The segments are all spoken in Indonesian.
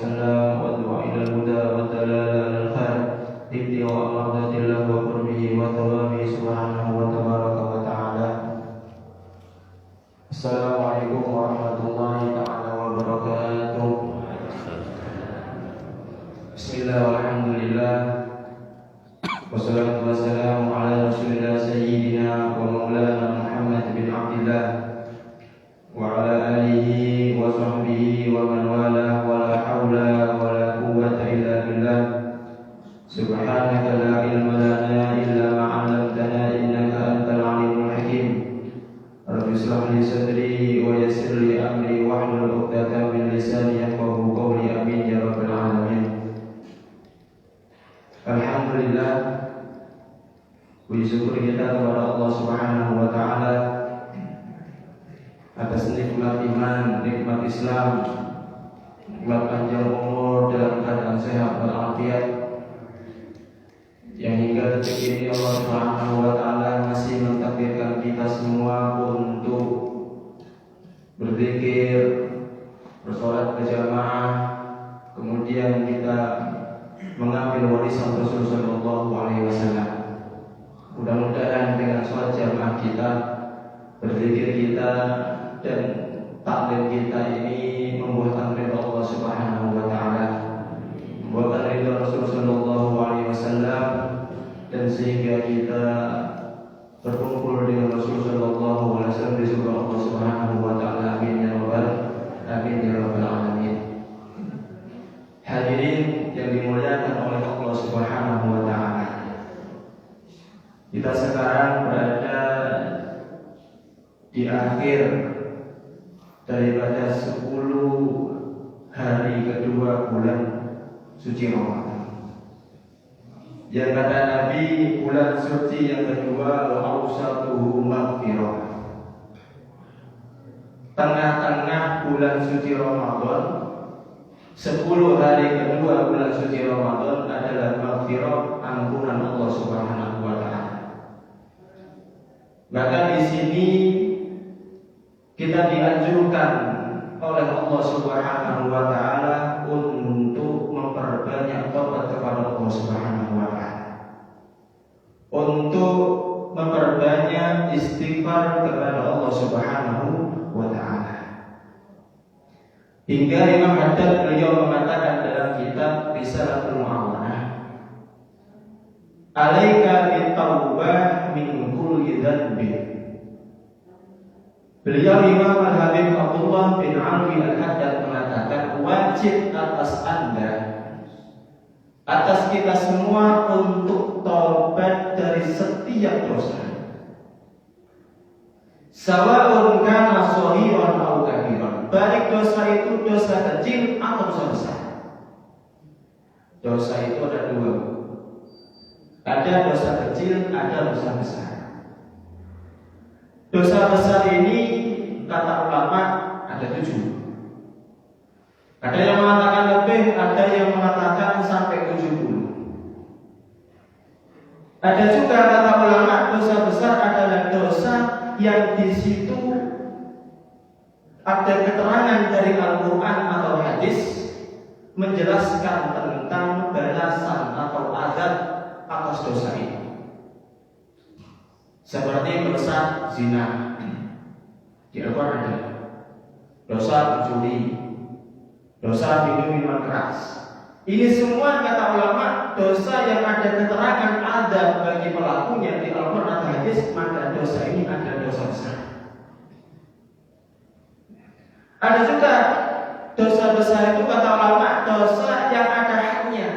وسلم وادعو إلى الهدى والدلالة على الخير ابتغاء مرضات الله وقربه وثوابه سبحانه وتبارك وتعالى. Assalamualaikum warahmatullahi ta'ala wabarakatuh. Bismillah walhamdulillah wassalatu wassalamu ala rasulillah sayyidina wa maulana Muhammad bin Abdillah wa ala alihi wa sahbihi wa man wala wa la hawla wa la quwwata illa billah. Subhanaka la ilma lana illa ma 'allamtana innaka antal alimul hakim. Rabbi shrah li sadri wa yassir li amri wahlul 'uqdatam min lisani yafqahu qawli. Amin ya rabbal alamin. Alhamdulillah, puji syukur kita kepada Allah Subhanahu wa taala atas nikmat iman, nikmat Islam, nikmat panjang umur dalam keadaan sehat walafiat, yang hingga detik ini Allah Subhanahu wa taala masih mentakdirkan kita semua untuk berzikir, bersolat berjamaah, kemudian kita mengambil warisan Rasul sallallahu alaihi wasallam. Mudah-mudahan dengan sholat jamaah kita, berzikir kita, dan taklim kita ini membuahkan ridha Allah Subhanahu wa taala, membuahkan ridha Rasul sallallahu alaihi wasallam, dan sehingga kita berkumpul dengan Rasul sallallahu alaihi wasallam di surga Allah Subhanahu wa taala. Amin ya rabbal alamin. Hadirin yang dimuliakan oleh Allah Subhanahu wa taala, kita sekarang berada di akhir daripada 10 hari kedua bulan suci Ramadan. Yang kata Nabi, bulan suci yang kedua awsatuhu maghfirah. Tengah-tengah bulan suci Ramadan, 10 hari kedua bulan suci Ramadan adalah maghfirah, ampunan Allah Subhanahu wa taala. Maka di sini kita dianjurkan oleh Allah Subhanahu wa taala untuk memperbanyak taubat kepada Allah Subhanahu wa taala, untuk memperbanyak istighfar kepada Allah Subhanahu wa taala. Hingga Imam Haddad beliau mengatakan dalam kitab Risalatul Mu'awanah, alaika bitaubah min kulli dzanbin. Beliau Imam Al-Habib Abdullah bin Alwi Al-Haddad mengatakan, wajib atas Anda, atas kita semua untuk taubat dari setiap dosa, sawa'un kana shaghiran aw kabiran, baik dosa itu dosa kecil atau dosa besar. Dosa itu ada 2. Ada dosa kecil, ada dosa besar. Dosa besar ini kata ulama ada 7. Ada yang mengatakan lebih, ada yang mengatakan sampai 70. Ada juga kata ulama dosa besar adalah dosa yang di situ ada keterangan dari Al-Quran atau hadis menjelaskan tentang balasan atau azab atas dosa ini. Seperti dosa zina, di Al-Quran ada dosa mencuri, dosa minum minuman keras. Ini semua kata ulama dosa yang ada keterangan azab bagi pelakunya di Al-Quran atau hadis, maka dosa ini ada dosa besar. Ada juga dosa besar itu kata ulama dosa yang ada haknya,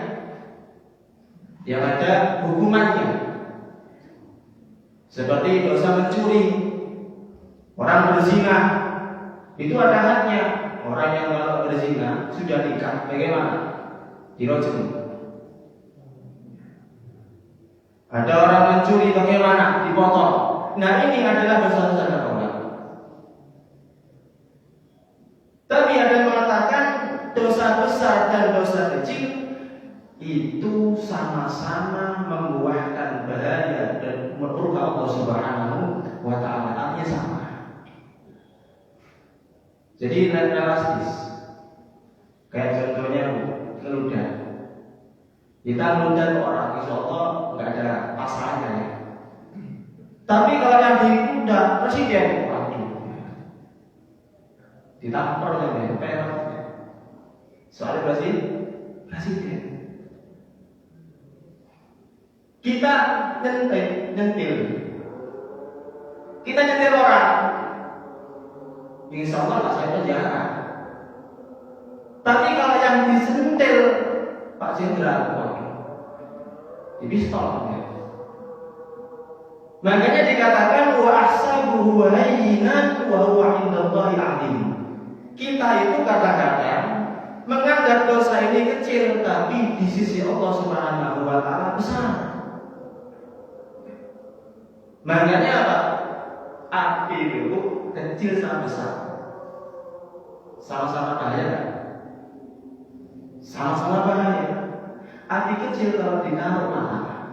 yang ada hukumannya. Seperti dosa mencuri, orang berzina, itu ada haknya. Orang yang kalau berzina sudah nikah, bagaimana? Dirojam. Ada orang mencuri, bagaimana? Dipotong. Nah, ini adalah dosa-dosa kata ulama. Tapi ada yang mengatakan dosa besar dan dosa kecil itu sama-sama membuahkan bahaya dan murka Allah Subhanahu wa taala. Artinya sama. Jadi drastis. Kayak contohnya Kita ngundang orang, insya Allah nggak ada pasangannya ya. Tapi kalau yang diundang presiden, waduh, ditampar ya, perak. Soalnya presiden. Kita nyentil. Kita nyentil orang. Insya Allah saya penjara. Tapi kalau yang disentil Pak Jenderal, di pistol. Makanya dikatakan wa ahsabuhu hayyinan wa huwa indallahi 'azim. Kita itu kadang-kadang menganggap dosa ini kecil, tapi di sisi Allah Subhanahu wa taala besar. Makanya apa? Api itu kecil sama besar. Sama-sama bahaya kan? Sama-sama bahaya. Api kecil kalau ditaruh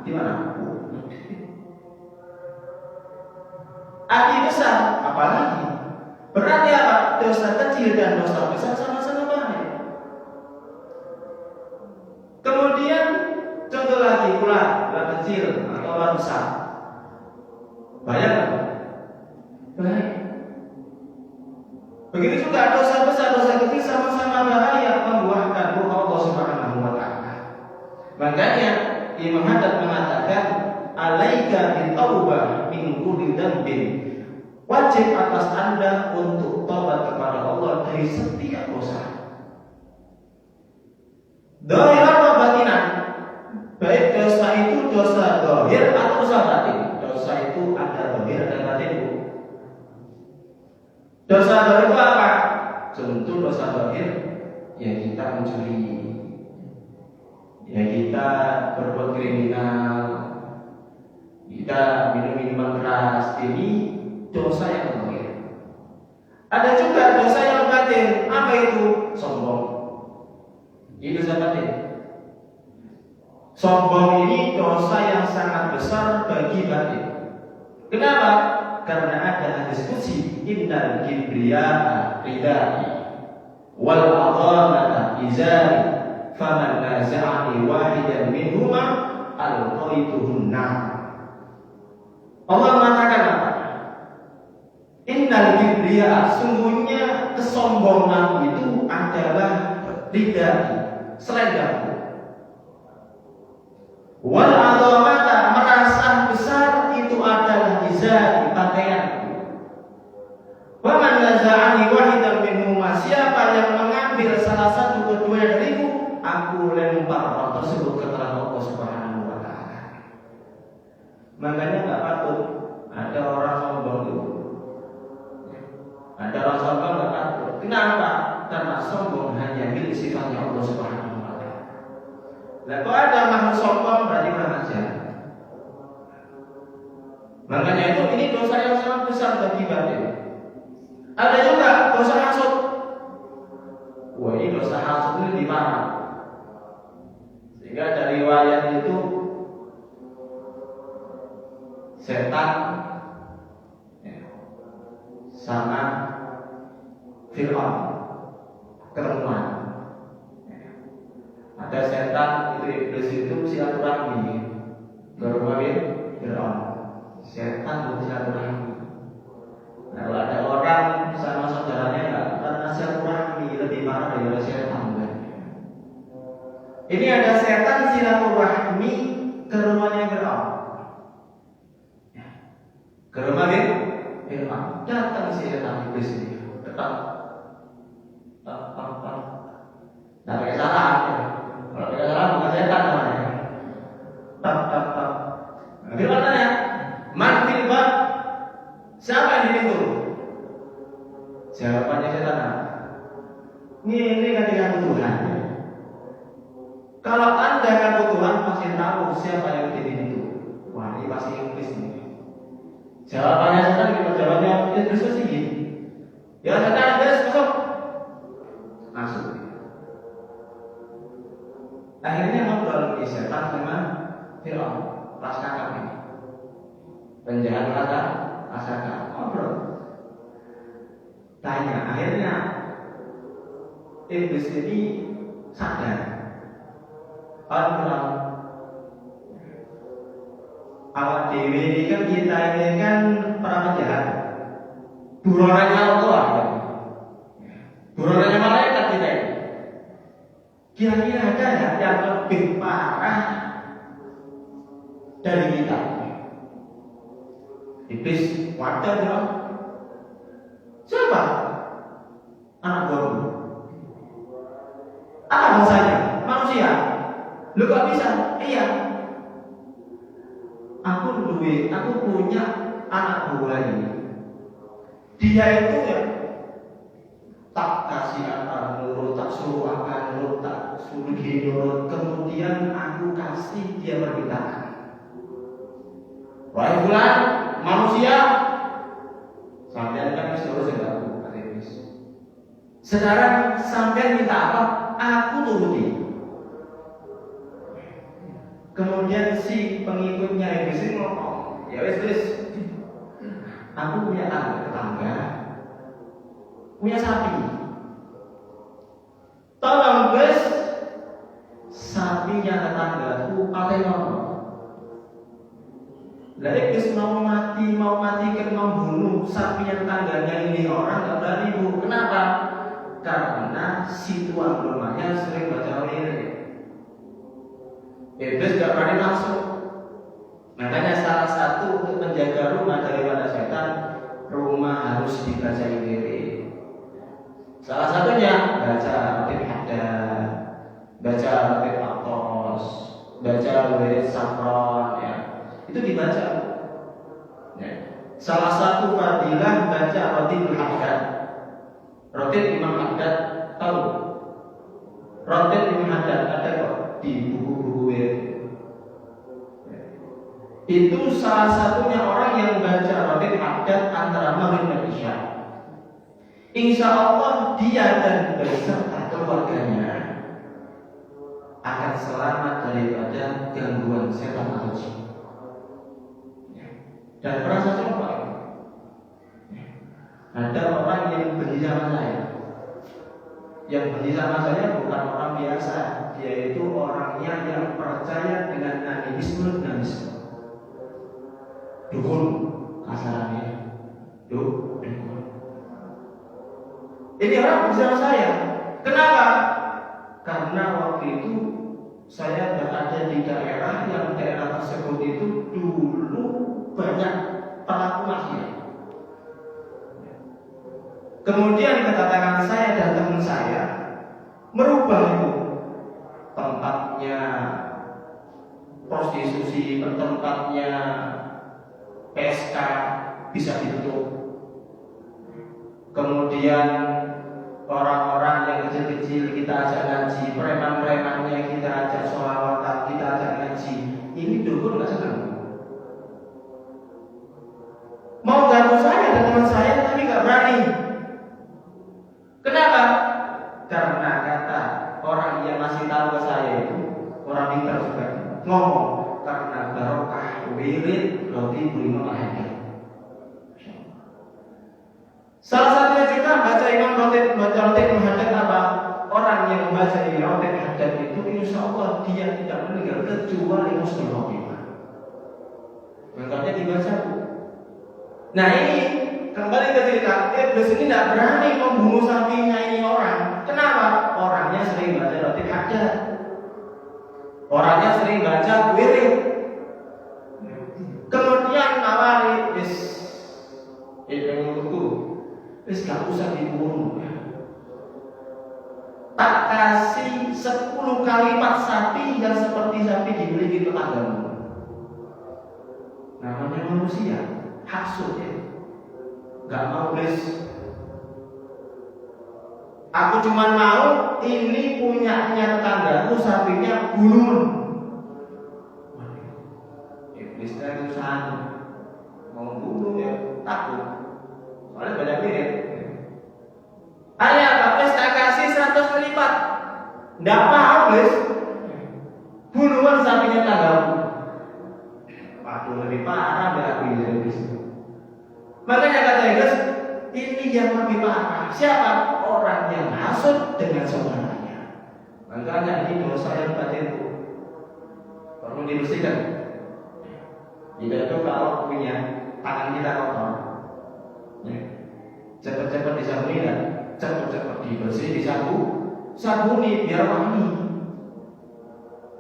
di mana? Api besar, apalagi? Berarti apa? Dosa kecil dan dosa besar sama-sama bahaya. Kemudian contoh lagi pula, ular kecil atau ular besar. Bahaya kan? Bahaya. Begitu juga dosa besar, dosa kecil sama-sama bahaya, membuahkan ruh Allah Subhanahu wa taala. Makanya Imam Haddad mengatakan alaika bitaubah min kulli dzambin. Wajib atas Anda untuk taubat kepada Allah dari setiap dosa. Dhahiran wa batinan. Baik dosa itu dosa zahir atau dosa batin. Dosa itu ada zahir dan batin. Dosa zahir itu apa? Contoh dosa zahir, ya kita mencuri, ya kita berbuat kriminal, kita minum minuman keras. Ini dosa yang zahir. Ada juga dosa yang batin. Apa itu? Sombong. Ini dosa batin. Sombong ini dosa yang sangat besar bagi batin. Kenapa? Karena ada hadis qudsi, innal kibriya'a ridai wal 'azamata izari faman naza'ani wahidan minhuma alqaituhunna. Allah mengatakan apa? Innal kibriya'a, sungguhnya kesombongan itu adalah ridai, selendangku. Wal 'azamata, merasa besar itu adalah izari, pakaianku. Wa man naza'ani wahidan minhuma, siapa yang mengambil salah satu kedua dariku, aku lempar orang tersebut ke neraka Allah Subhanahu wa taala. Makanya enggak patut ada orang sombong itu. Ada orang sombong enggak patut. Kenapa? Karena sombong hanya milik sifatnya Allah Subhanahu wa taala. Nah, kalau ada makhluk sombong berarti kurang ajar. Makanya itu ini dosa yang sangat besar bagi batin. Ada juga dosa hasud. Wah, ini dosa hasud ini di mana? Sehingga dari riwayat itu setan sama Fir'aun ketemuan. Ada setan itu iblis itu silaturahmi ke rumah Fir'aun. Setan itu silaturahmi. Nah, kalau ada orang sama saudaranya enggak karena silaturahmi lebih parah daripada setan. Ini ada setan silaturahmi ke rumahnya Fir'aun. Ke rumah Fir'aun. Datang si setan iblis ini. Datang. Nah, pakai salam. Kalau pakai salam bukan setan namanya. Fir'aun tanya, "Man fil bab?" Siapa yang di pintu? Jawabannya setan. Ini ketika Tuhan. Kalau Anda ngaku Tuhan pasti tahu siapa yang di pintu. Wah, ini pasti iblis nih. Jawabannya setan gimana? Jawabannya iblis pasti gini. Ya setan, iblis masuk. Masuk. Akhirnya ngobrol di setan sama Fir'aun. Rasakan ini. Penjahat rasakan. Ngobrol. Tanya, akhirnya iblis ini sadar. Orang awak dewi ini kan kita ini kan para penjahat, buronannya Allah, buronannya malaikat kita ini. Kira-kira ada nggak yang lebih parah dari kita? Iblis wadah dong. Siapa? Anak buahmu. Apa bahasanya? Manusia. Lu kok bisa? Iya. Aku punya anak buah ini. Dia itu ya tak kasih apa nurut, tak suruh apa nurut, tak suruh nurut. Kemudian aku kasih dia permintaan. Wahai fulan, manusia, sampean kan disuruh segala aktivis. Sekarang sampean minta apa? Aku turuti. Kemudian si pengikutnya iblis ini ngomong, ya wes, aku punya tetangga, punya sapi. Tolong wes, sapinya tetanggaku pakai nomor. Lah iblis mau matikan membunuh sapinya tetangganya ini orang nggak berani bu. Kenapa? Karena si tuan rumahnya sering baca lirik. Iblis gak berani masuk. Makanya salah satu untuk menjaga rumah daripada setan, rumah harus dibaca lirik. Salah satunya baca Ratib Haddad, baca Ratib Atos, baca Wirid Safron, ya. Itu dibaca. Ya. Salah satu fadilah baca Ratib Haddad. Ratib Imam Haddad tahu? Ratib Imam Haddad ada kok di buku-buku Wirid. Itu salah satunya orang yang baca Ratib Haddad antara Maghrib dan Isya. Insya Allah dia dan beserta keluarganya akan selamat daripada gangguan setan atau jin. Dan pernah saya coba, ada orang yang benci sama saya. Yang benci sama saya bukan orang biasa, yaitu orangnya yang percaya dengan animisme. Dukun kasarannya, dukun. Ini orang benci sama saya. Kenapa? Karena waktu itu saya berada di daerah yang daerah tersebut itu dulu banyak pelaku maksiat. Kemudian kedatangan saya dan teman saya merubah itu tempatnya prostitusi, tempatnya PSK bisa ditutup. Kemudian orang-orang yang kecil-kecil kita ajak ngaji, preman-premannya kita ajak sholawatan, kita ajak ngaji. Ini dukun nggak senang. Mau ganggu saya dan teman saya tapi nggak berani. Kenapa? Karena kata orang yang masih tahu ke saya itu orang pintar juga ngomong karena barokah wirid roti Imam Haddad. Salah satunya juga baca Ratib Haddad apa? Orang yang membaca Ratib Haddad itu insya Allah dia tidak meninggal kecuali husnul khotimah. Makanya dibaca. Nah ini kembali ke cerita, iblis ini tidak berani membunuh sapinya ini orang. Kenapa? Orangnya sering baca Ratib Haddad. Orangnya sering baca wirid. Kemudian nawari gak usah dibunuh. Tak kasih 10 kali lipat sapi yang seperti sapi dimiliki tetanggamu. Namanya manusia, hasut ya. Gak mau guys. Aku cuma mau ini punyanya tetanggaku, sapinya bunuh. Iblis itu sana mau bunuh ya takut. Soalnya banyak mirip. Ayah Bapak tak kasih 100 kali lipat. Nggak mau guys. Bunuhan sapinya tetanggaku. Waduh lebih parah dari iblis. Makanya kata guys, ini yang lebih parah. Siapa? Orang yang hasut dengan saudaranya. Makanya ini dosa yang batinku. perlu dibersihkan. Kita itu kalau punya tangan kita kotor, ya, cepat-cepat disabuni dan cepat-cepat dibersih, sabuni biar wangi.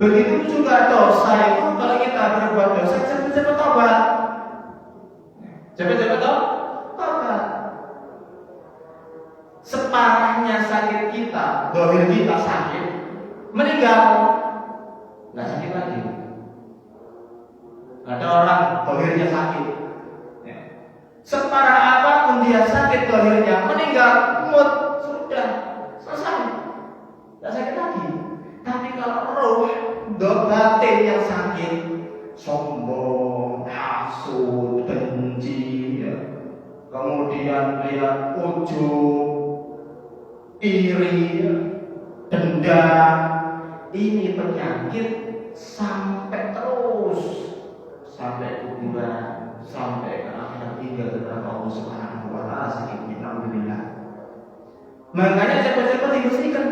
Begitu juga dosa itu, kalau kita berbuat dosa cepat-cepat tobat, cepat-cepat tobat. Separahnya sakit kita, dohir kita sakit, meninggal nggak sakit lagi. Ada orang dohirnya sakit, ya. Separah apapun dia sakit dohirnya, meninggal, mood sudah selesai, nggak sakit lagi. Tapi kalau roh, batin yang sakit, sombong, hasut, benci, ya. Kemudian lihat ujub, iri, dendam, ini penyakit sampai terus, sampai kuburan, sampai ke akhirat hingga kepada Allah Subhanahu wa Ta'ala. Sakit alhamdulillah. Makanya cepat-cepat dibersihkan.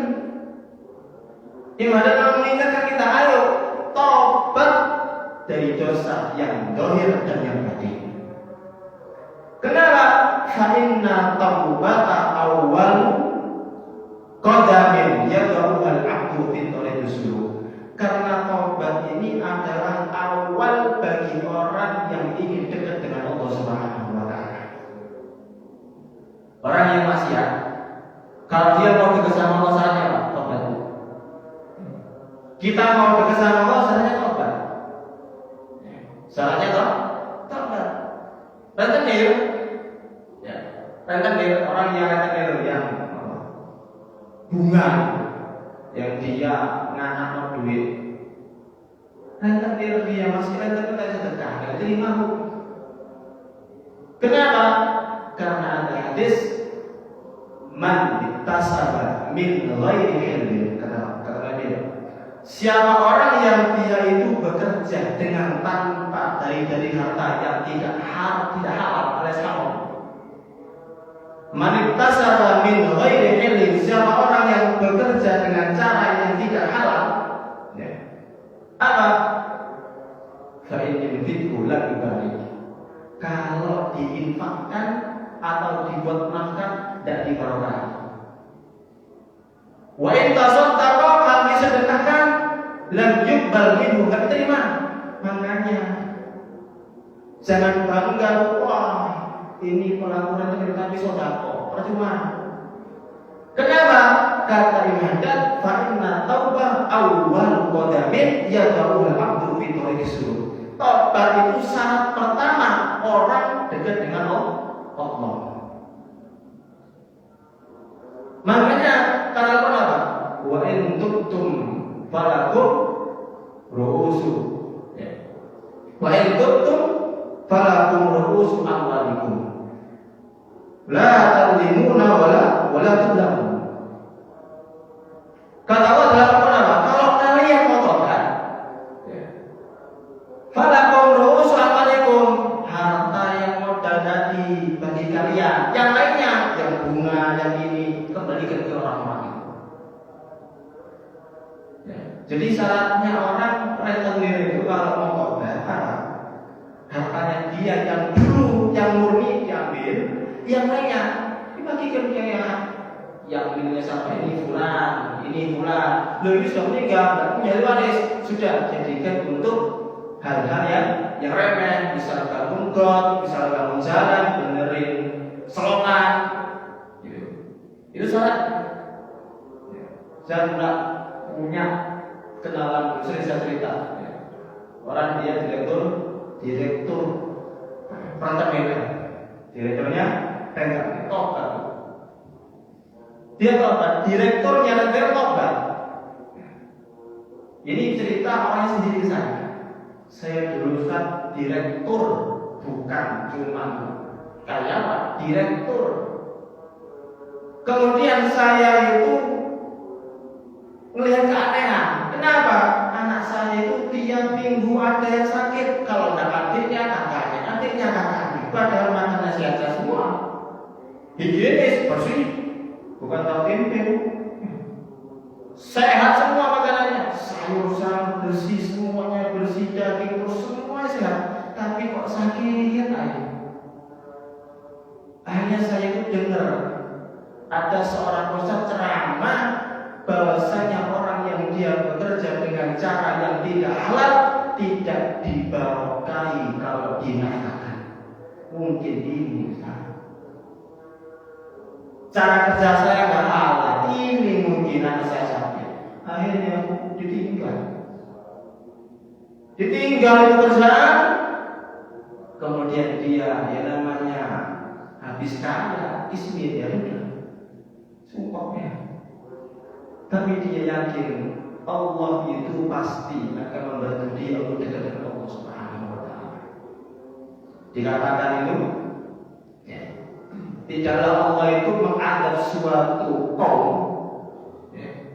Gimana kalau mengingatkan kita, ayo tobat dari dosa yang dohir dan yang batin. Kenapa? Fa inna taubata awwal qadamin yad'u al-'abdu fi thariqis suluk. Karena taubat ini adalah awal bagi orang yang ingin dekat dengan Allah Subhanahu wa Ta'ala. Orang yang maksiat, kalau dia mau dekat sama Allah, saatnya apa? Taubat. Kita mau dekat sama Allah, saatnya taubat. Saatnya taubat. Rentenir, ya. Rentenir, orang yang rentenir yang bunga, yang dia nganak duit, rentenir dia masih rentenir aja sedekah, nggak terima hukum. Kenapa? Karena ada hadis man ittasaba min ghairi hilmin, kata Nabi. Siapa orang yang dia itu bekerja dengan tanpa dari harta yang tidak halal alias haram. Man ittasaba min ghairi hilmin, siapa orang yang bekerja dengan cara yang tidak halal, ya. Apa? Fa in yunfiqhu la yubarik. Kalau diinfakkan atau dibuat makan tidak dibarokah. Wa in tasaddaqa, kalau disedekahkan lam yuqbal minhu, enggak diterima. Makanya jangan bangga, wah ini pelakuan itu tapi sedekah, percuma. Kenapa? Kata Imam Haddad, fa inna taubah awwal qadamin yad'u al-'abdu fi thariqis suluk. Tobat itu syarat pertama orang dekat dengan Allah. Makanya kata apa? Wa in tubtum falakum ru'usu. Wa in tubtum falakum ru'usu amwalikum. La tadlimuna wala tudlamun. Kata Allah dalam apa? Kalau kalian mau tobat, falakum ru'usu amwalikum, harta yang modal tadi bagi kalian. Yang lainnya, yang bunga, yang ini kembalikan ke orang-orang itu. Ya. Jadi syaratnya orang rentenir itu kalau mau tobat, hartanya dia yang dulu yang murni diambil, yang lainnya dibagikan ke yang nilainya sampai ini fulan. Loh, ini sudah meninggal, tidak punya waris, sudah jadikan untuk hal-hal yang remeh, misalnya bangun got, misalnya bangun jalan, benerin selokan, gitu. Itu syarat. Saya pernah punya kenalan, sering saya cerita, orang dia direktur Pertamina, direkturnya Pertamina, tobat. Dia tobat, direkturnya negara tobat. Ini cerita orangnya sendiri ke saya. Saya dulu Ustaz direktur, bukan cuma karyawan, direktur. Kemudian saya itu melihat keanehan. Kenapa? Anak saya itu tiap minggu ada yang sakit. Kalau tidak adiknya kakaknya. Padahal makannya sehat semua. Higienis, bersih. Bukan tahu tempe. Sehat semua makanannya. Sayur bersih, semuanya bersih. akhirnya saya itu dengar ada seorang ustaz ceramah bahwasanya orang yang dia bekerja dengan cara yang tidak halal tidak dibarokai kalau dinafkahkan. Mungkin ini cara kerja saya nggak halal, ini mungkin saya sakit. Akhirnya aku ditinggal pekerjaan. Kemudian dia yang namanya habis kaya, ismi dia udah sumpahnya. Tapi dia yakin Allah itu pasti akan membantu dia untuk dekat dengan Allah Subhanahu wa Ta'ala. Dikatakan itu, ya, tidaklah Allah itu mengadab suatu kaum, ya,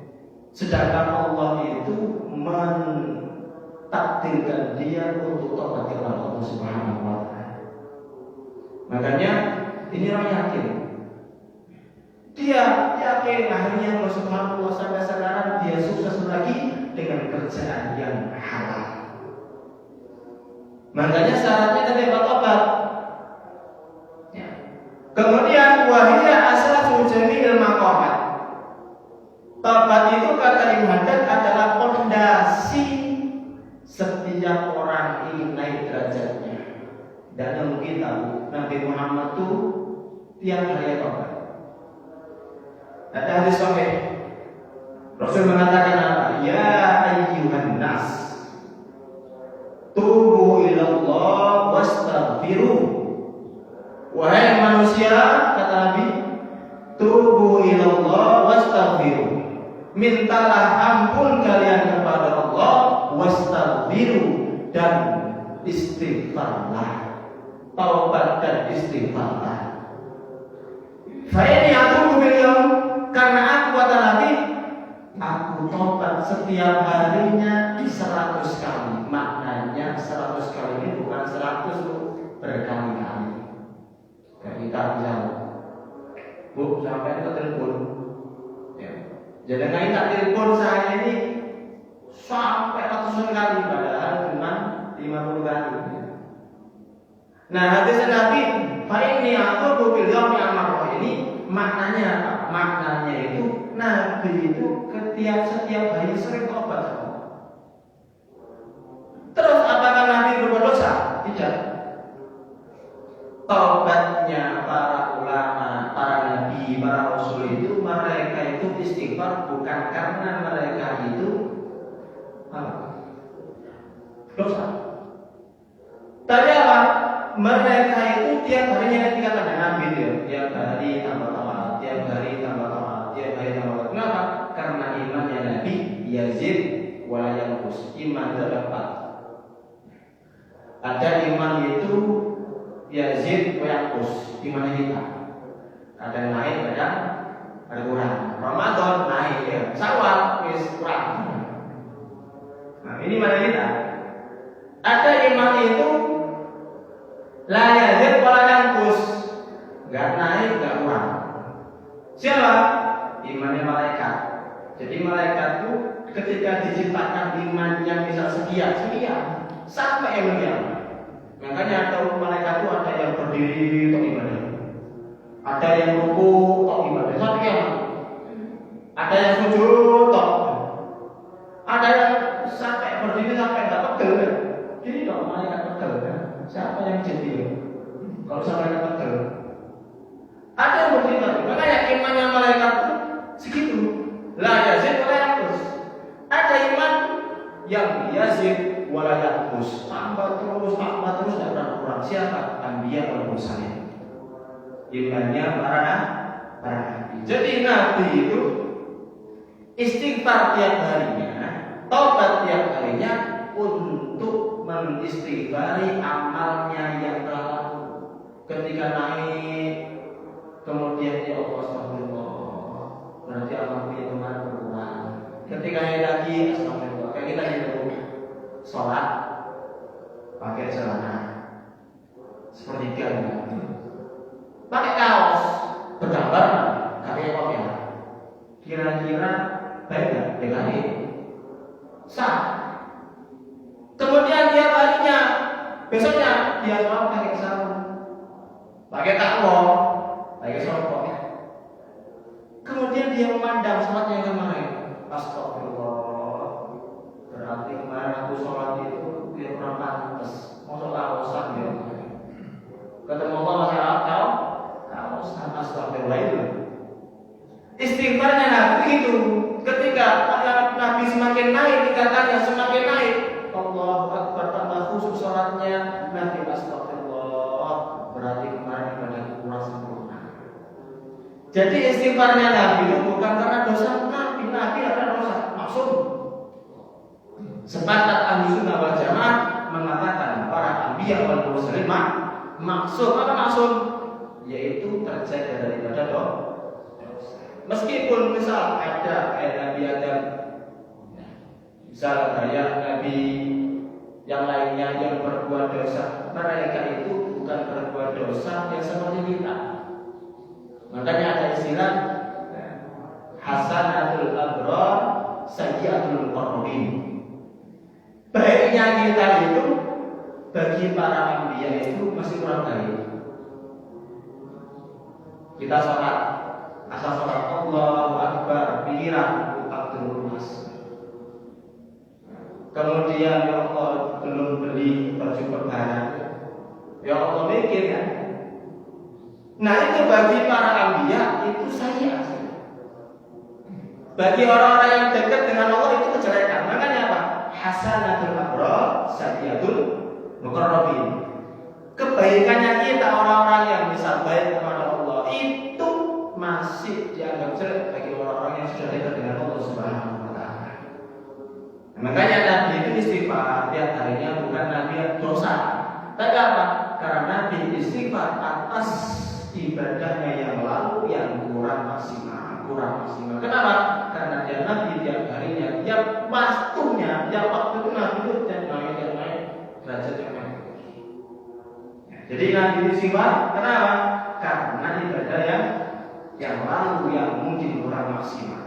sedangkan Allah itu mentakdirkan dia untuk tobat kepada Allah Subhanahu wa Ta'ala. Makanya ini orang yakin. Dia yakin akhirnya Allah Subhanahu wa Ta'ala sampai sekarang dia sukses lagi dengan kerjaan yang halal. Makanya syaratnya tadi tobat. Ya. Kemudian wahiyya asal jami'il maqamat. Tobat itu kata Ibnu Haddad adalah fondasi setiap orang ingin naik derajatnya. Dan yang kita Nabi Muhammad itu tiap hari tobat. Ada hadis sahih. Rasul mengatakan apa? Ya ayyuhan nas, tubu ilallah wastaghfiru. Wahai manusia, kata Nabi, tubu ilallah wastaghfiru. Mintalah ampun kalian kepada Allah, wastaghfiru, dan istighfarlah. Taubat dan istighfarlah. Fa ini aku bilang, karena aku kata Nabi, aku tobat setiap harinya 100 kali. Maknanya 100 kali ini bukan 100 berkali-kali. Kayak kita jauh. Bu, sampai ke telepon. Ya. Jadi nggak telepon saya ini sampai ratusan kali, padahal cuma 50 kali. Nah, hadis Nabi, fa ini aku bilang yang marwah ini maknanya apa? Maknanya itu Nabi itu setiap hari sering tobat. Terus apakah Nabi berbuat dosa? Tidak. Tobatnya para ulama, para nabi, para rasul itu mereka itu istighfar bukan karena mereka itu dosa. Tapi apa? Mereka itu tiap harinya ketika ada Nabi itu, tiap hari tambah taat, tiap hari tambah taat, tiap hari tambah taat. Kenapa? Karena imannya Nabi yazid wa yanqus. Iman terdapat. Ada iman itu yazid wa yanqus, iman kita. Ada yang naik, ada kurang. Ramadan naik ya, Syawal wis kurang. Nah, ini mana kita? Ada iman itu la yazid wa yanqus, enggak naik, enggak kurang. Siapa? Imannya malaikat. Jadi malaikat itu ketika diciptakan imannya bisa sekian sampai yang makanya ada malaikat itu ada yang berdiri untuk ibadah, ada yang ruku untuk ibadah sampai kiamat, ada yang sujud untuk, ada yang sampai berdiri sampai enggak pegel. Jadi dong malaikat pegel kan? Siapa yang jadi? Kalau sampai enggak pegel. Ada yang berdiri, makanya imannya malaikat itu segitu. La yazid wa la yanqus. Ada iman yang yazid wa la yanqus, tambah terus tidak pernah kurang. Siapa? Anbiya wal mursalin. Imannya para nabi. Jadi nabi itu istighfar tiap harinya, taubat tiap harinya untuk mengistighfari amalnya yang lalu. Ketika naik, kemudian ya Allah astagfirullah, berarti amal punya teman berkurang. Ketika naik lagi, astagfirullah, kayak kita itu sholat pakai celana sepertiga, pakai kaos bergambar, pakai kopiah. Kira-kira baik nggak dengan ini? Sah. Kemudian dia harinya, besoknya dia sholat pakai sarung, pakai takwa, semakin naik tingkatannya, semakin naik. Allahu Akbar, tambah khusyuk sholatnya. Nabi astagfirullah, berarti kemarin ibadah kurang sempurna. Jadi istighfarnya Nabi itu bukan karena dosa Nabi ada dosa maksud. Sepakat ahli sunnah wal jamaah mengatakan para anbiya wal mursalin maksud. Apa maksud? Yaitu terjaga daripada dosa. Meskipun misal ada Nabi Adam, misal kayak Nabi yang lainnya yang berbuat dosa, mereka itu bukan berbuat dosa yang seperti kita. Makanya ada istilah hasanatul abrar sayyiatul muqarrabin. Baiknya kita itu bagi para anbiya itu masih kurang baik. Kita sholat, asal sholat Allahu Akbar, pikiran Abdul Mas. Kemudian ya Allah belum beli baju lebaran, ya Allah mikir kan. Nah itu bagi para anbiya itu saya. Bagi orang-orang yang dekat dengan Allah itu kejelekan. Makanya apa? Hasanatul abrar sayyiatul muqarrabin. Kebaikannya kita orang-orang yang bisa baik kepada Allah itu masih dianggap jelek bagi orang-orang yang sudah dekat dengan Allah Subhanahu wa taala. Makanya Nabi itu istighfar tiap harinya, bukan Nabi yang dosa. Tapi apa? Karena Nabi istighfar atas ibadahnya yang lalu yang kurang maksimal. Kenapa? Karena dia Nabi tiap harinya, tiap waktunya, tiap waktu itu Nabi itu tiap naik derajatnya naik. Jadi Nabi istighfar, kenapa? Karena ibadah yang lalu yang mungkin kurang maksimal.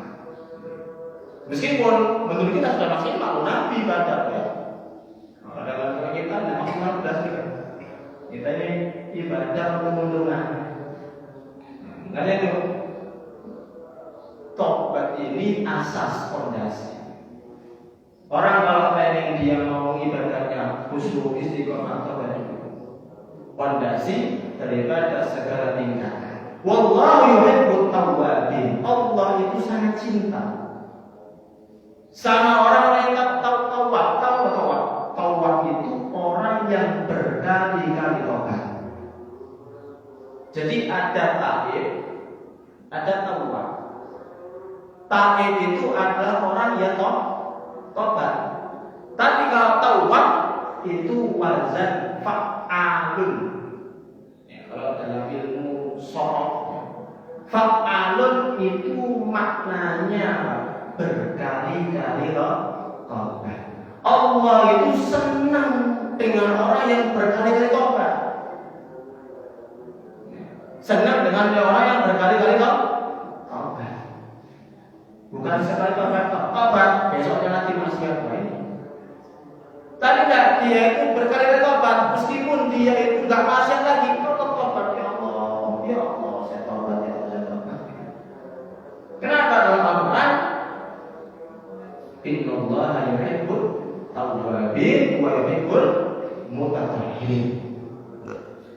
Meskipun menurut kita sudah maksimal, Nabi ibadah ya. Dalam kita tidak maksimal sudah sudah. Kita ini ibadah untung-untungan. Makanya itu tobat ini asas fondasi. Orang kalau pengen dia mau ibadahnya khusyuk istiqomah tobat itu fondasi daripada segala tingkatan. Wallahu yuhibbut tawwabin. Allah itu sangat cinta sama orang yang tawab. Tawab itu orang yang berkali-kali tobat. Jadi ada taib, ada tawab. Taib itu adalah orang yang tobat. Tapi kalau tawab itu wazan fa'alun. Ya, kalau dalam ilmu sorof, fa'alun itu maknanya berkali-kali tobat. Allah itu senang dengan orang yang berkali-kali tobat. Senang dengan orang yang berkali-kali tobat. Bukan sekali tobat, besoknya nanti maksiat lagi. Tapi enggak, dia itu berkali-kali tobat, meskipun dia itu enggak maksiat lagi, tetap tobat. Ya Allah, saya tobat, ya Allah, saya tobat. Kenapa dalam Al-Quran? Innallaha yuhibbut tawwabin wa yuhibbul mutatahhirin.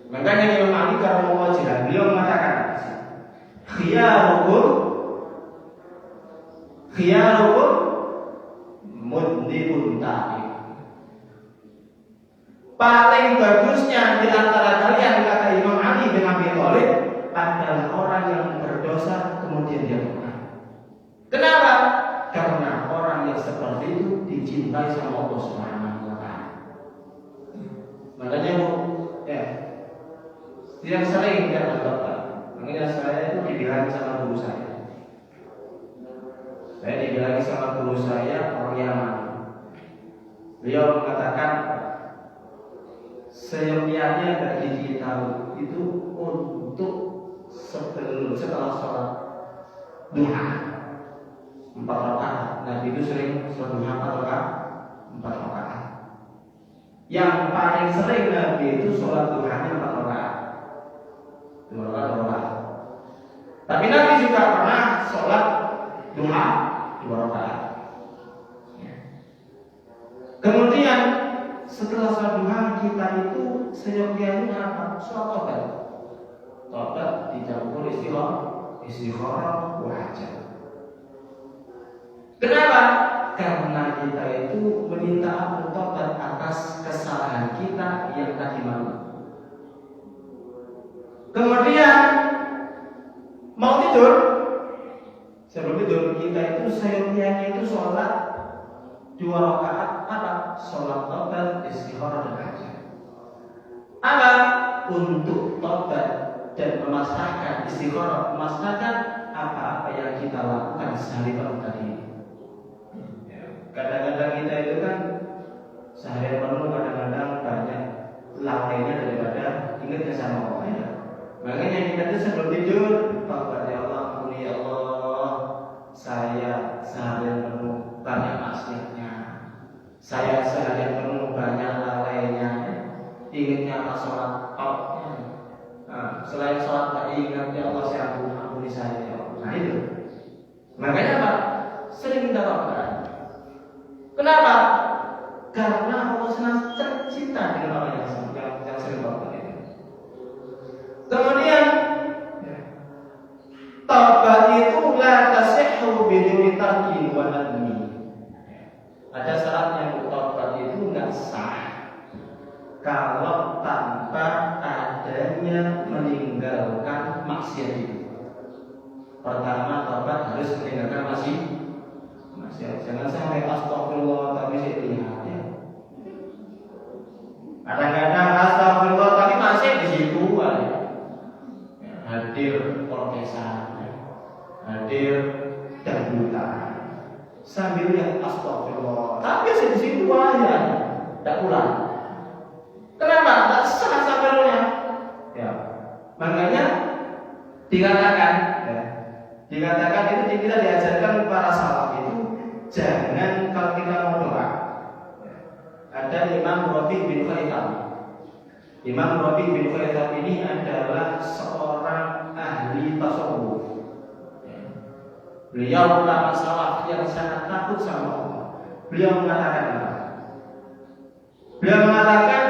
Makanya Imam Ali karena wajah beliau mengatakan khiyarukum mudnibun ta'ib. Paling bagusnya di antara kalian, kata Imam Ali bin Abi Thalib, adalah orang yang berdosa kemudian dia tobat. Kenapa? Karena orang yang seperti itu dicintai sama Allah Subhanahu wa taala. Makanya yang sering dia bertobat. Makanya saya itu dibilang sama guru saya. Saya dibilang sama guru saya orang Yaman. Beliau mengatakan seyogianya bagi kita itu untuk setelah sholat duha 4 rakaat. Nabi itu sering sholat duha 4 rakaat. Yang paling sering Nabi itu sholat duhanya 4 rakaat. 2 rakaat. Tapi Nabi juga pernah sholat duha 2 rakaat. Kemudian setelah sholat duha kita itu seyogianya apa? Sholat tobat. Tobat dicampur istikharah wa hajat. Kenapa? Karena kita itu meminta ampun tobat atas kesalahan kita yang tadi malam. Kemudian mau tidur, sebelum tidur kita itu sayangnya itu sholat 2 rakaat apa? Sholat tobat, istikharah dan hajat. Apa? Untuk tobat dan memasrahkan istikharah, memasrahkan apa-apa yang kita lakukan sehari penuh tadi. Kadang-kadang kita itu kan sehari penuh kadang-kadang banyak lalainya daripada ingatnya sama Allah ya. Makanya kita itu sebelum tidur tobat, ya Allah, ampuni ya Allah, saya seharian penuh banyak maksiatnya, saya seharian penuh banyak lalainya, ingatnya pas sholat selain sholat tak ingat, ya Allah saya ampuni saya ya Allah. Nah itu makanya apa? Sering minta tobat. Kenapa? Karena Allah senang tercinta dengan orang yang sering tobat itu. Kemudian tobat itu la tasihhu biduni tarkin wa nadmi. Ada syaratnya untuk tobat itu enggak sah kalau tanpa adanya meninggalkan maksiat itu. Pertama, tobat harus meninggalkan maksiat. Jangan sampai astagfirullah tapi saya lihat ya. Kadang-kadang astagfirullah tapi masih di situ aja. Hadir orkesan, hadir dangdutan, sambil lihat astagfirullah tapi masih di situ aja, tidak pulang. Kenapa? Tak sah astagfirullahnya. Ya, makanya dikatakan itu kita diajarkan para salaf itu jangan kalau kita mau doa. Ada Imam Rabi bin Khaitham. Imam Rabi bin Khaitham ini adalah seorang ahli tasawuf. Beliau ulama salaf yang sangat takut sama Allah. Beliau mengatakan apa? Beliau mengatakan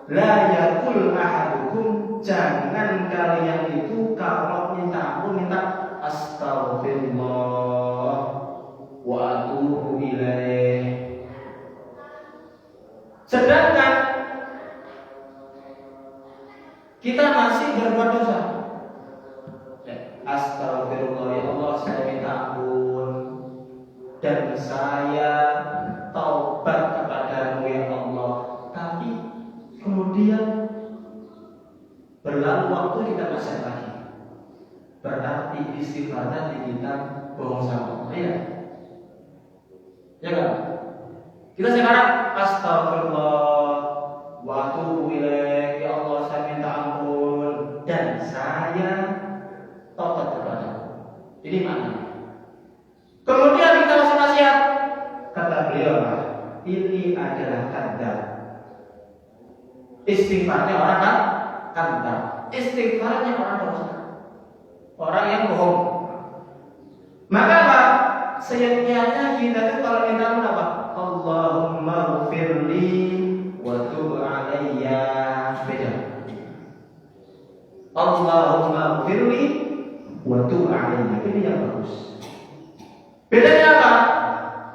la yakul ahadukum, jangan kalian itu kalau minta ampun minta astaghfirullah wa atubu ilaih. Sedangkan kita masih berbuat dosa. Astagfirullah ya Allah, saya minta ampun dan saya taubat kepadamu ya Allah. Tapi kemudian berlalu waktu kita masih lagi. Berarti istighfar tadi kita bohong sama Allah ya. Ya kan? Kita sekarang astagfirullah wa atubu ilaih, ya Allah saya minta ampun dan saya taubat kepadamu. Ini maknanya. Kemudian kita masuk nasihat. Kata beliau, ini adalah kadzab. Istighfarnya orang kan kadzab. Istighfarnya orang dosa. Orang yang bohong. Maka apa? Seyaknya kita itu kalau minta ampun apa? Allahumma ghfirli wa tub alayya. Beda. Allahumma ghfirli wa tub alayya. Ini yang bagus. Bedanya apa?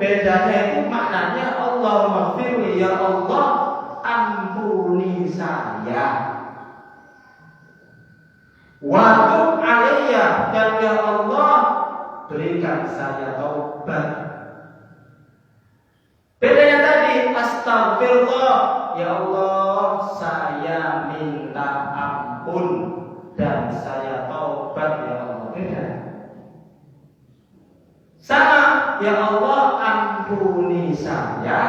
Bedanya itu maknanya Allahumma ghfirli, ya Allah ampuni saya. Wa tub alayya, dan ya Allah berikan saya taubat. Bedanya tadi astagfirullah, ya Allah saya minta ampun dan saya taubat ya Allah. Beda. Sama, ya Allah ampuni saya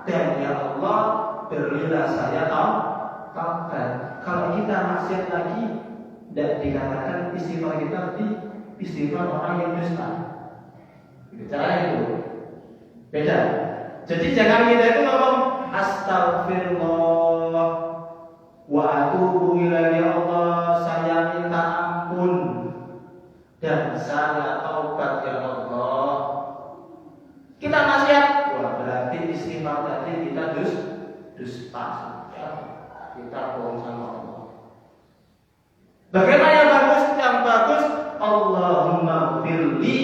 dan ya Allah berilah saya taubat. Kalau kita maksiat lagi, tidak dikatakan istighfar kita di istighfar orang yang dusta. Caranya itu beda. Jadi jangan kita itu ngomong astagfirullah wa atubu ilaih, ya Allah saya minta ampun dan saya taubat ya Allah. Kita maksiat, wah berarti istighfar tadi kita dusta. Ya, kita bohong sama Allah. Bagaimana yang bagus? Yang bagus Allahumma firli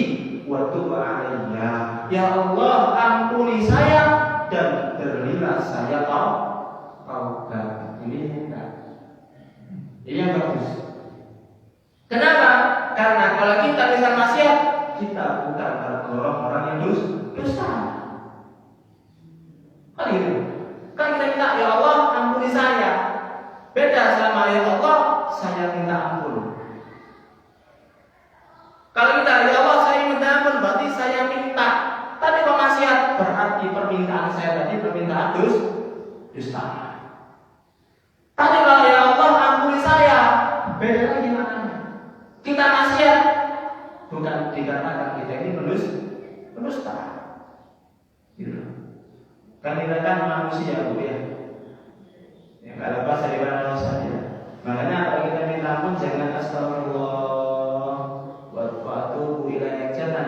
wa tub alayya. Ya Allah ampuni saya dan berilah saya taubat. Ini enggak. Ini yang bagus. Kenapa? Karena kalau kita bisa maksiat, kita bukan tergolong orang yang dusta. Kan gitu. Kan kita minta, ya Allah ampuni saya. Beda sama ya Allah saya minta ampun. Kalau kita ya Allah saya minta ampun, berarti saya minta. Tapi kalau maksiat berarti permintaan saya tadi permintaan dusta. Tapi kalau ya Allah ampuni saya, beda lagi maknanya. Kita maksiat bukan dikatakan kita ini pendusta. Gitu. Kan kita kan manusia, Bu ya. Ya enggak lepas dari mana saja. Makanya kalau kita minta ampun jangan astagfirullah wa atubu ilaihi jannah.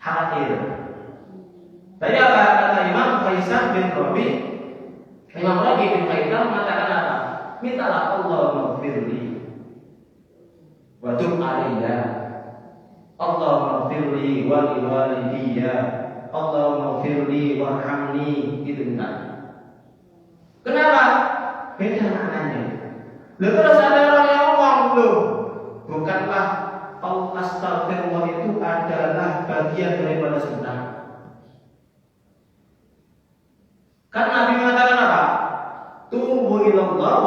Hadir. Tadi apa kata Imam Faisal bin Rabi? Imam Rabi bin Faisal mengatakan apa? Mintalah Allah maghfirli wa tub alayya. Allah maghfirli wa liwalidiyya. Allah maghfirli warhamni. Gitu minta. Kenapa? Beda maknanya. Lalu terus ada orang yang ngomong loh, bukanlah astagfirullah itu adalah bagian daripada sunnah. Kan Nabi mengatakan apa? Tubu ilallah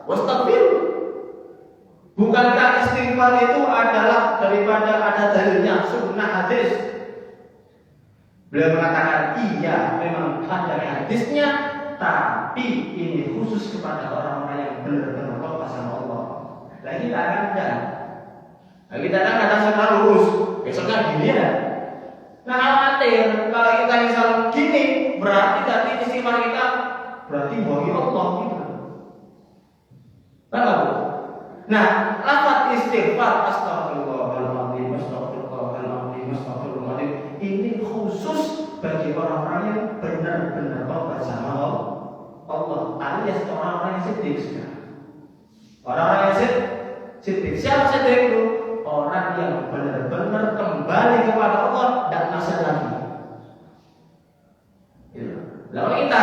wastaghfir. Bukankah istighfar itu adalah daripada ada dalilnya sunnah hadis? Beliau mengatakan iya, memang ada hadisnya, tapi ini khusus kepada orang-orang yang benar-benar tobat sama Allah. Lah kita akan enggak. Nah, kita kan kata lurus, besoknya gini ya. Nah khawatir kalau kita misal gini, berarti tadi istighfar kita berarti bagi Allah gitu. Tahu? Nah, lafaz istighfar astagfirullahaladzim, astagfirullahaladzim, astagfirullahaladzim ini khusus bagi orang-orang yang benar-benar tobat sama Allah, alias orang-orang yang siddiq sudah. Orang-orang yang siddiq. Siapa siddiq itu? Orang yang benar-benar kembali kepada Allah dan masuk lagi. Lalu kita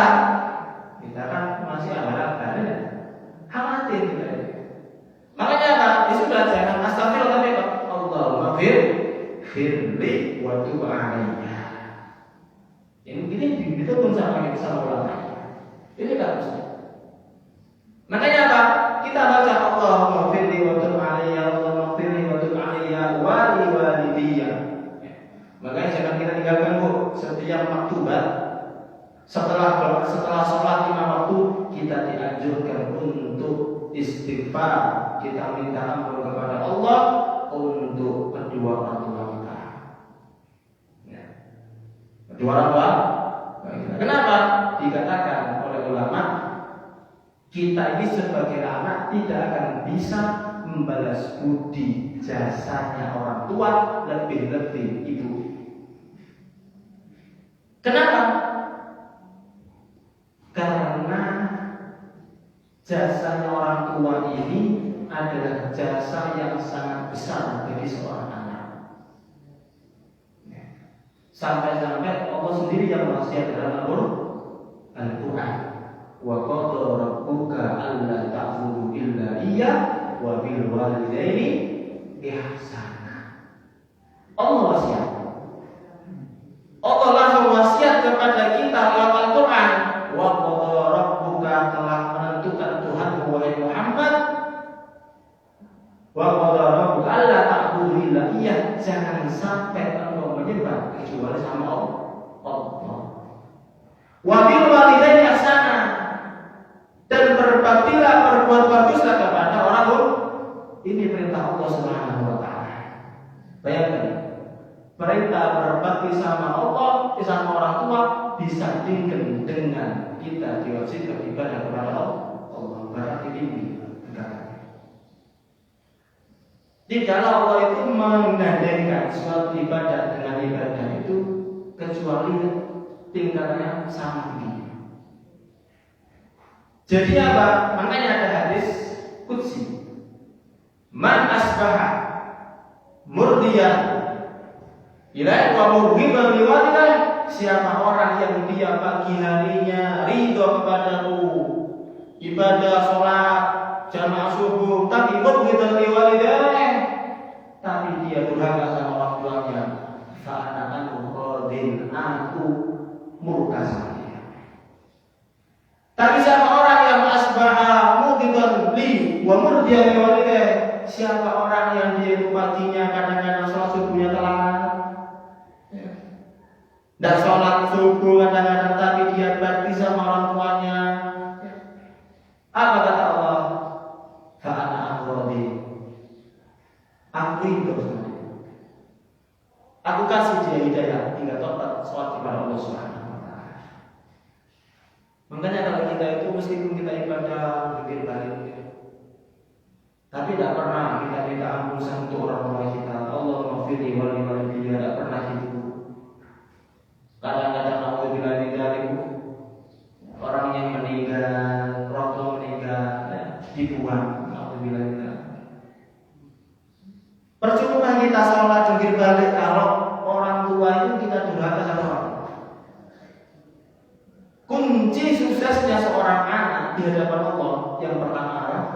kan masih abal-abal ya. Khawatir kita. Makanya apa? Ya sudah jangan astagfirullah tapi Allahumma firli wa tub alayya. Ini pun sama ulama. Ini tak bisa. Makanya apa? Kita baca Allahumma firli wa tub alayya, Allahumma firli wa tub alayya wa liwalidiyya. Makanya jangan kita tinggalkan Bu setiap maktubat. Setelah sholat 5 waktu kita dianjurkan untuk istighfar, kita minta ampun kepada Allah untuk kedua orang tua kita. Ya. Kedua orang tua. Kenapa? Dikatakan oleh ulama, kita ini sebagai anak tidak akan bisa membalas budi jasanya orang tua lebih-lebih ibu. Kenapa? Karena jasanya orang tua ini adalah jasa yang sangat besar bagi seorang anak. Sampai-sampai Allah sendiri yang wasiat dalam Al-Quran. Wa qadha rabbuka alla ta'budu illa iyyah wa bil walidaini ihsana. Allah wasiat. Allah langsung wasiat kepada kita dalam Al-Quran. Wa qadha rabbuka telah menentukan Tuhan wahai Muhammad. Wa qadha rabbuka alla ta'budu illa iyyah, jangan sampai engkau menyembah kecuali sama Allah. Wa bil walidaini ihsana, dan berbaktilah, berbuat baguslah kepada orang tua. Ini perintah Allah Subhanahu wa taala. Bayangkan, perintah berbakti sama Allah, sama orang tua disandingkan dengan kita diwajibkan ibadah kepada Allah. Berarti ini tingkatannya. Tidaklah Allah itu menggandakan suatu ibadah dengan ibadah itu kecuali tingkatannya sama begini. Jadi apa? Makanya ada hadis qudsi. Man asbaha murdiyan Ilahi wa mughiban liwalidah, siapa orang yang dia pagi harinya ridho kepadamu, ibadah sholat jamaah subuh, tapi mughiban liwalidah, tapi dia durhaka sama orang tuanya, fa'ana anqadin, aku murka sama dia. Tapi siapa orang yang asbaha mughiban li wa murdiyan liwalidah, siapa orang yang dia itu paginya kadang-kadang sholat subuhnya telat, dan sholat subuh kadang-kadang tapi dia bakti sama orang tuanya. Apa kata Allah? Fa'ana anqadin, aku ridho sama dia. Aku kasih dia hidayah hingga tobat sholat kepada Allah Subhanahu wa ta'ala. Makanya kalau kita itu meskipun kita ibadah berbeda balik, tapi tidak pernah kita minta ampun untuk orang tua kita. Allah maghfirli wa li walidayya, tidak pernah gitu. Kadang-kadang aku bilang orang yang meninggal, orang tua meninggal, dibuang. Aku bilang percuma kita sholat jungkir balik kalau orang tua itu kita durhaka sama orang. Kunci suksesnya seorang anak di hadapan Allah yang pertama adalah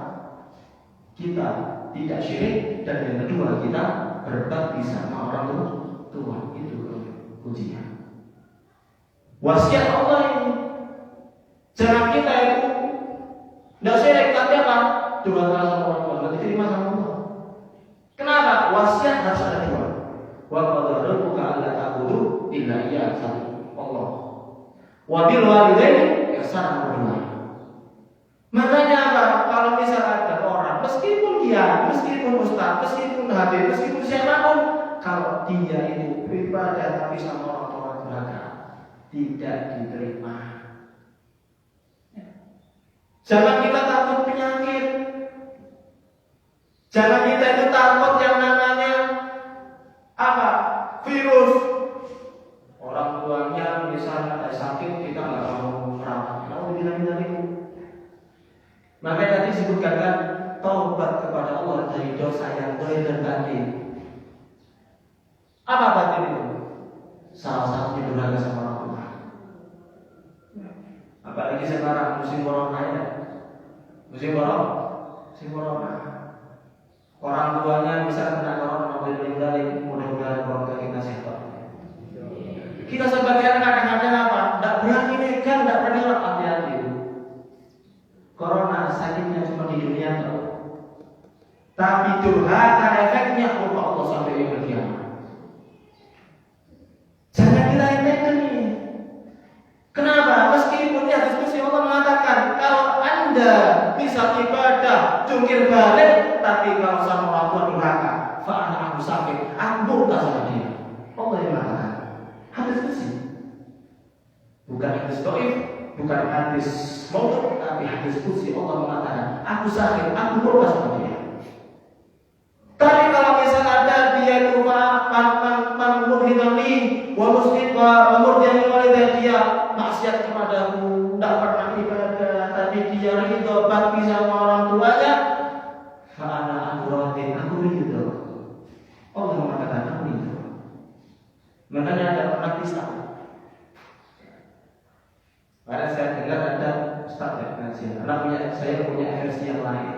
kita tidak syirik, dan yang kedua kita berbakti sama orang tua. Itu kuncinya. Wasiat Allah ini, jangan kita itu tidak syirik, tapi apa? Durhaka sama orang tua, tidak diterima sama Allah. Kenapa? Wasiat harus ada dua. Wa qadara rabbuka alla ta'budu illa iyyahu, satu Allah. Wa bil walidayni ihsanan, kedua. Makanya apa? Kalau misal ada orang, meskipun ustaz, meskipun habib, meskipun siapapun, kalau dia itu beribadah tapi sama orang tua durhaka, tidak diterima. Jangan kita takut penyakit. Jangan kita itu takut yang namanya apa? Virus. Orang tuanya misalnya ada sakit, kita nggak mau merawat. Mau bilang itu. Makanya tadi disebutkan kan, taubat kepada Allah dari dosa yang zahir dan batin. Apa batin itu? Salah satunya durhaka sama orang tua. Apalagi sekarang musim corona ya. Musim corona. Orang tuanya bisa kena corona, mudah-mudahan keluarga kita sehat. Kita sebagai anak kadang-kadang apa? Tidak berani megang, tidak berani hati-hati. Corona sakitnya cuma di dunia tahu. Tapi durhaka efeknya untuk Allah sampai yang kiamat. Jangan kita remehkan ini. Kenapa? Meskipun ya diskusi Allah mengatakan kalau Anda bisa ibadah jungkir balik, tapi kalau sama orang tua durhaka, fa'ana aku sakit, aku murka sama dia. Allah yang mengatakan. Hadis kursi, bukan hadis dhaif, bukan hadis maudhu', tapi hadis kursi. Allah mengatakan, aku sakit, aku murka sama dia. Tapi kalau misalnya ada dia lupa mengurhidani wa murdiyan liwalidah, dia maksiat kepadamu, tidak pernah ibadah, tapi dia ridho bakti sama orang tuanya, fa'ana anqadin, aku ridho. Allah mengatakan aku ridho. Makanya ada pernah kisah. Karena saya dengar ada ustaz ya ngaji. Saya punya versi yang lain.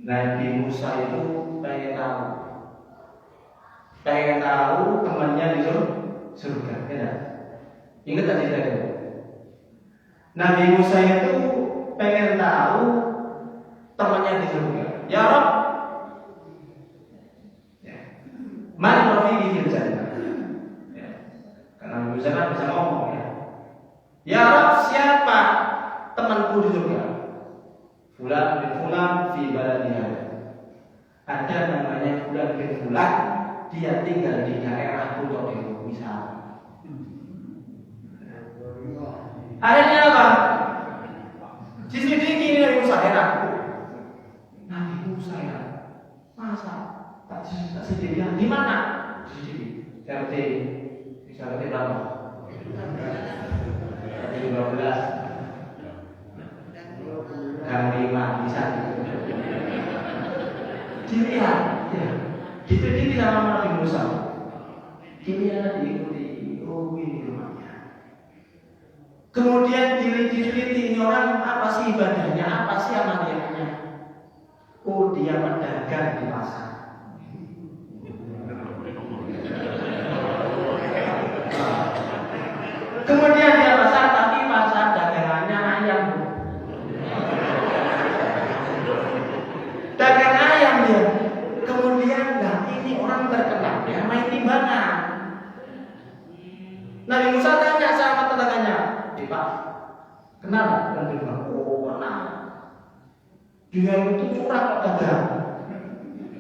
Nabi Musa itu pengen tahu temannya di surga, ya. Ingat tadi saya. Nabi Musa itu pengen tahu temannya di surga. Ya Rabb, man rafiqi fil jannah. Karena Nabi Musa kan bisa ngomong ya. Ya Rabb, siapa temanku di surga? Fulan bin fulan fi baladiha. Ada namanya Fulan bin fulan, dia tinggal di daerah Kutoyo misalnya. Akhirnya apa? Diselidiki Nabi Musa, heran. Nabi Musa ya, masa tak sendirian di mana? Diselidiki. RT, bisa RT berapa? RT 15. Gang 5 bisa dilihat ya. Diselidiki sama Nabi Musa. diikuti, oh ini rumahnya. Kemudian diliti-liti ini orang apa sih ibadahnya, apa sih amaliyahnya? Oh dia pedagang di pasar. Kemudian dia pasar, tapi pasar dagangannya ayam. Dagang ayam dia. Kemudian ini orang terkenal ya main timbangan. Nabi Musa tanya sama tetangganya, Pak, kenal? Dan dia bilang, oh kenal. Dia itu curang dagang,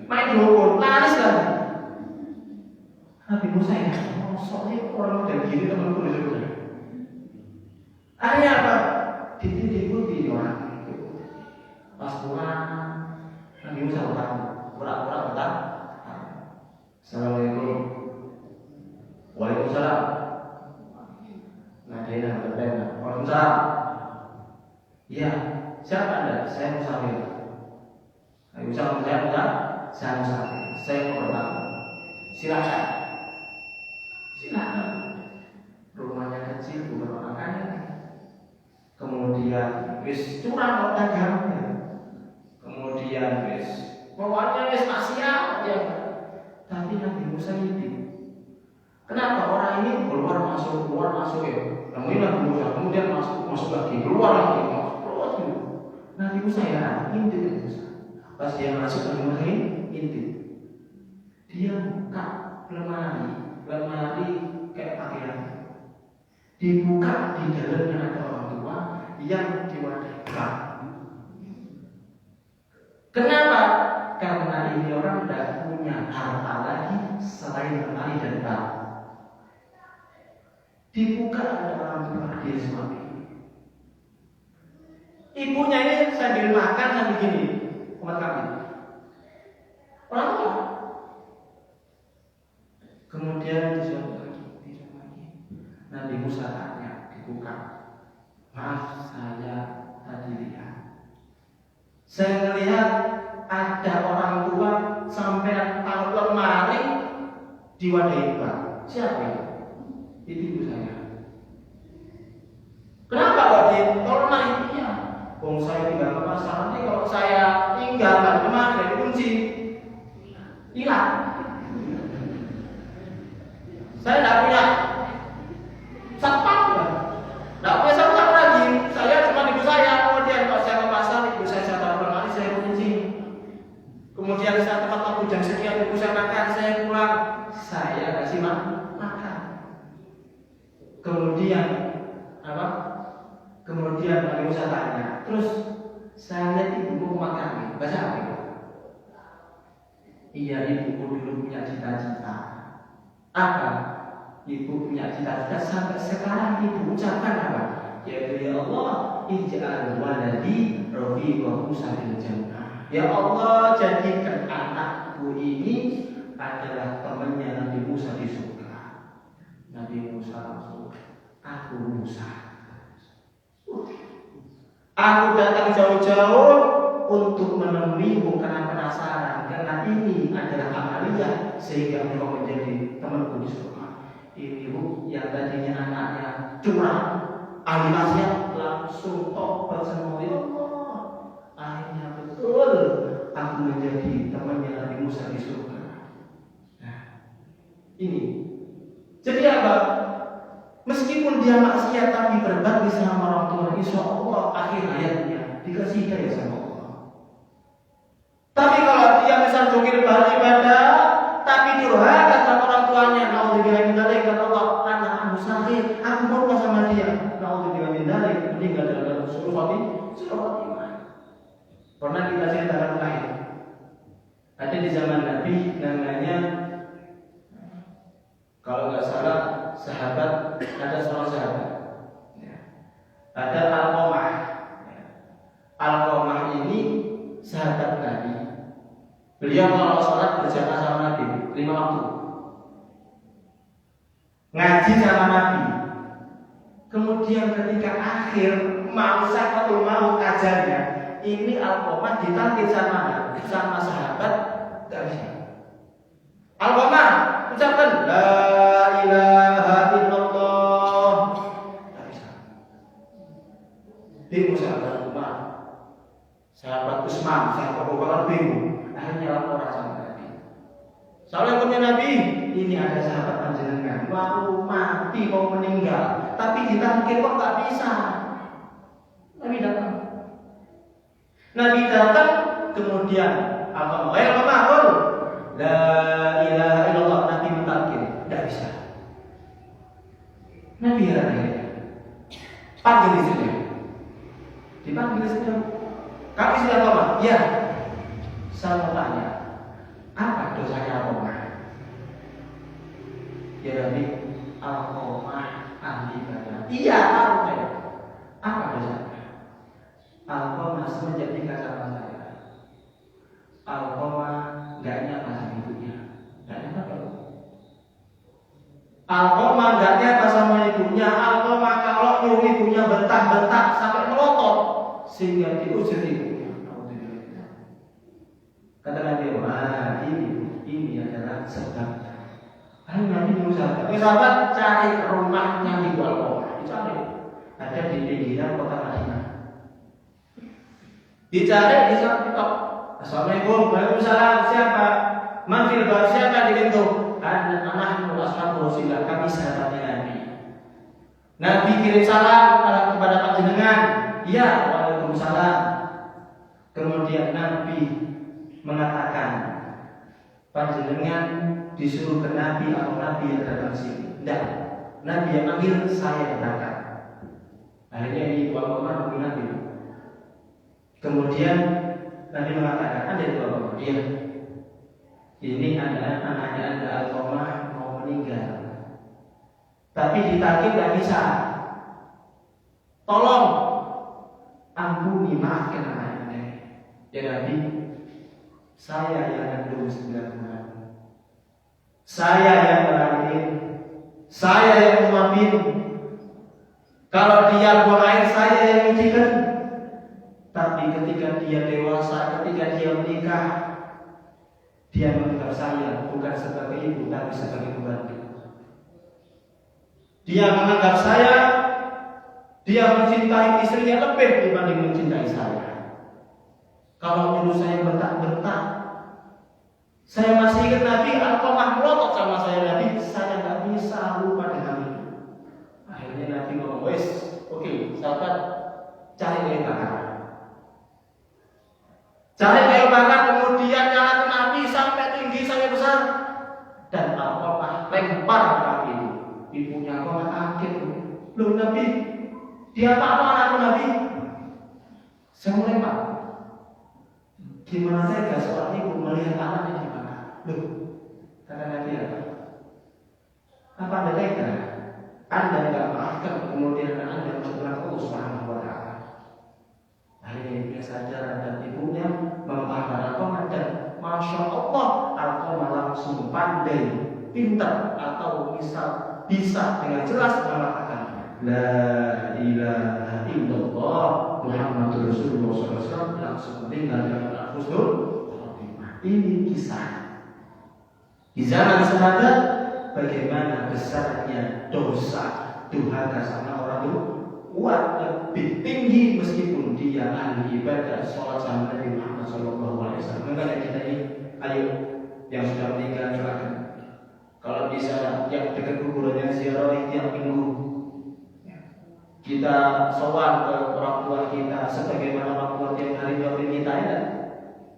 main dukun, laris kan? Nabi Musa ya, soalnya orang model gini temanku di sana. Akhirnya apa? Diikuti orang itu. Pas pulang, Nabi Musa pura-pura utang. Assalamualaikum. Waalaikumsalam. Nah dia bertanya, Waalaikumsalam. Iya, siapa Anda? Saya musafir. Nabi Musa menjawab, saya musafir. Saya mau bertanya. Silakan. Silakan. Rumahnya kecil, bukan orang kaya. Kemudian wis curang dagangnya. Kemudian wis pokoknya wis maksiat ya. Tapi Nabi Musa ini kenapa orang ini keluar masuk ya? Namun Nabi Musa kemudian masuk lagi, keluar lagi, terus gitu. Nabi Musa ya intip Nabi Musa. Pas dia masuk Nabi Musa intip. Dia buka lemari kayak pakaian. Dibuka di dalamnya ada orang tua yang diwadahi. Kenapa? Karena ini orang tidak punya harta lagi selain lemari dan bak. Dibuka ada orang tua dia suami. Ibunya ini sambil makan sambil gini, umat kami. Orang tua. Kemudian disuruh lagi. Nabi Musa tanya, dibuka. Maaf, saya tadi lihat. Saya melihat ada orang tua sampai taruh lemari diwadahi bak. Siapa itu? Itu ibu saya. Kenapa kok dia lemari? Iya. Wong saya tinggal ke pasar, nanti kalau saya tinggalkan lemari dari kunci hilang. Saya tidak punya satpam ya. Tidak punya satpam lagi. Saya cuma ibu saya. Kemudian kalau saya ke pasar, ibu saya taruh lemari, saya kunci. Kemudian saya tempat waktu jam sekian, ibu saya makan, saya pulang, saya kasih makan. Kemudian apa? Kemudian Nabi Musa tanya, terus saya lihat ibuku makan, bahasa apa itu? Iya, ibuku dulu punya cita-cita. Apa? Ibu punya cita-cita sampai sekarang ibu ucapkan apa? Yaitu ya Allah, ij'al waladi rafiqa Musa fil jannah. Ya Allah, jadikan anakku ini adalah temannya Nabi Musa di surga. Nabi Musa langsung, aku Musa. Aku datang jauh-jauh untuk menemuimu karena penasaran, karena ini adalah amaliyah sehingga engkau menjadi temanku di surga. Ini bu yang tadinya anaknya curang, ahli maksiat, langsung tobat sama Allah. Akhirnya betul aku menjadi temannya Nabi Musa di surga. Nah, ini. Jadi apa? Meskipun dia maksiat tapi berbakti sama orang tua, insya Allah akhir hayatnya dikasih hidayah sama Allah. Tapi kalau dia misal jungkir balik ibadah, tapi durhaka sama orang tuanya, naudzubillah min dzalik, kata Allah, anak aku sakit, aku murka sama dia, naudzubillah min dzalik, meninggal dalam surah Fatimah. Pernah kita ceritakan lain. Ada di zaman Nabi namanya, kalau nggak salah sahabat, ada seorang sahabat, ada Alqamah. Alqamah ini sahabat Nabi. Beliau kalau sholat berjamaah sama Nabi 5 waktu, ngaji sama Nabi. Kemudian ketika akhir mau sakatul maut ajalnya, ini Alqamah ditanggil sama sahabat, gak bisa. Alqamah ucapkan la ilaha mati, mau meninggal, tapi ditangkir kok nggak bisa. Nabi datang, kemudian apa? La ilaha illallah, Nabi mentangkir, nggak bisa. Nabi akhirnya panggil istrinya, dipanggil istrinya. Kami sudah apa? Ya, saya mau tanya, apa dosanya Alqamah? Ya Nabi, Alqamah ahli ibadah. Iya, apa dosanya? Alqamah menjadi kacamata saya. Alqamah nggak nyapa sama ibunya, nggak nyapa. Alqamah nggak nyapa sama ibunya. Alqamah kalau nyuruh ibunya bentak-bentak sampai melotot sehingga diusir ibunya. Kata Nabi, wah ini adalah sebab. Nabi berusaha. Sahabat cari rumahnya Ibu Alqamah, dicari. Ada di pinggiran kota Madinah. Dicari di sana. Assalamualaikum, waalaikumsalam. Siapa? Manfil bar, siapa di pintu? Anak ashabu Rasulullah, kami sahabatnya Nabi. Nabi kirim salam kepada panjenengan. Ya, waalaikumsalam. Kemudian Nabi mengatakan, panjenengan disuruh ke Nabi atau Nabi yang datang sini? Tidak. Nabi yang manggil, saya yang berangkat. Akhirnya Ibu Alqamah menunggu Nabi. Kemudian Nabi mengatakan, ada Ibu Alqamah? Iya. Ini adalah anaknya Anda Alqamah mau meninggal, tapi ditakdir tidak bisa. Tolong ampuni, maafkan anaknya. Ya Nabi, saya yang kandung 9 bulan, saya yang melahirkan, saya yang menyuapin. Kalau dia buang air, saya yang nyucikan. Tapi ketika dia dewasa, ketika dia menikah, dia menganggap saya bukan sebagai ibu, tapi sebagai pembantu. Dia menganggap saya, dia mencintai istrinya lebih dibanding mencintai saya. Kalau dulu saya bentak-bentak, saya masih ingat Nabi Alqamah melotot sama saya. Nabi, saya nggak bisa lupa dengan itu. Akhirnya Nabi ngomong, wes, oke, sahabat, cari kayu bakar. Cari kayu bakar, kemudian nyalakan Nabi sampai tinggi, sampai besar, dan Alqamah lempar Nabi itu. Ibunya Alqamah kaget, loh Nabi, dia apa anakku Nabi? Saya mau lempar. Gimana saya seorang ibu melihat anaknya dibakar? Loh, kata Nabi apa? Apa Anda tega? Anda tidak maafkan, kemudian Anda berserah Allah Subhanahu wa Ta'ala. Akhirnya ibunya sadar dan ibunya memaafkan Alqamah, dan Masya Allah, Alqamah langsung pandai, pintar, atau misal bisa dengan jelas mengatakan La ilaha illallah Muhammadur Rasulullah SAW, langsung tinggal dengan husnul khotimah. Ini kisah di zaman sahabat, bagaimana besarnya dosa durhaka sama orang itu kuat lebih tinggi meskipun dia ahli ibadah, sholat sama Nabi Muhammad SAW. Makanya kita ini, ayo yang sudah meninggal silakan. Kalau bisa yang dekat kuburannya ziarah tiap minggu. Kita sowan ke orang tua kita, sebagaimana orang tua tiap hari doain kita ya.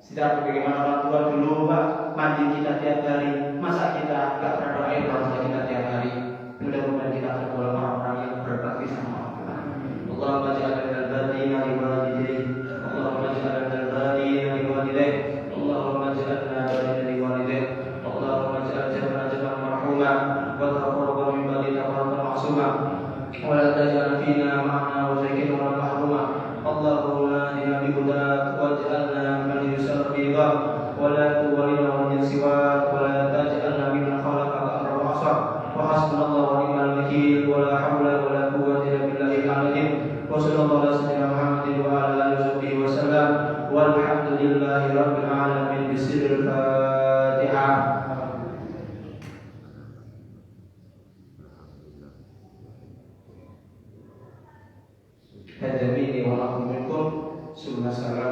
Setiap bagaimana orang tua dulu Pak mandi kita tiap hari, masa kita nggak pernah doain orang tua kita tiap hari? Mudah-mudahan kita tergolong orang-orang yang berbakti sama orang tua. Allahumma ja'alna minal batina li walidayk, Allahumma ja'alna minal batina li walidayk, Allahumma ja'alna batina li walidayk, Allahumma ja'al jam'ana jam'an marhuma wa taqabbal min ba'dina taqabbal ma'suma. ولا تجعل فينا معنا وزكنا ولا محروما اللهم اهدنا بهداك واجعلنا ممن يسر برضاك ولا تولنا ومن سواك ولا تجعلنا ممن خلقك امرا وعصاك وحسبنا الله ونعم الوكيل ولا حول ولا قوه الا بالله العظيم وصلى الله على سيدنا محمد وعلى اله وصحبه وسلم والحمد لله رب العالمين بسر الفاتحه. Hadirin wa rahmatullahi wa barakatuh.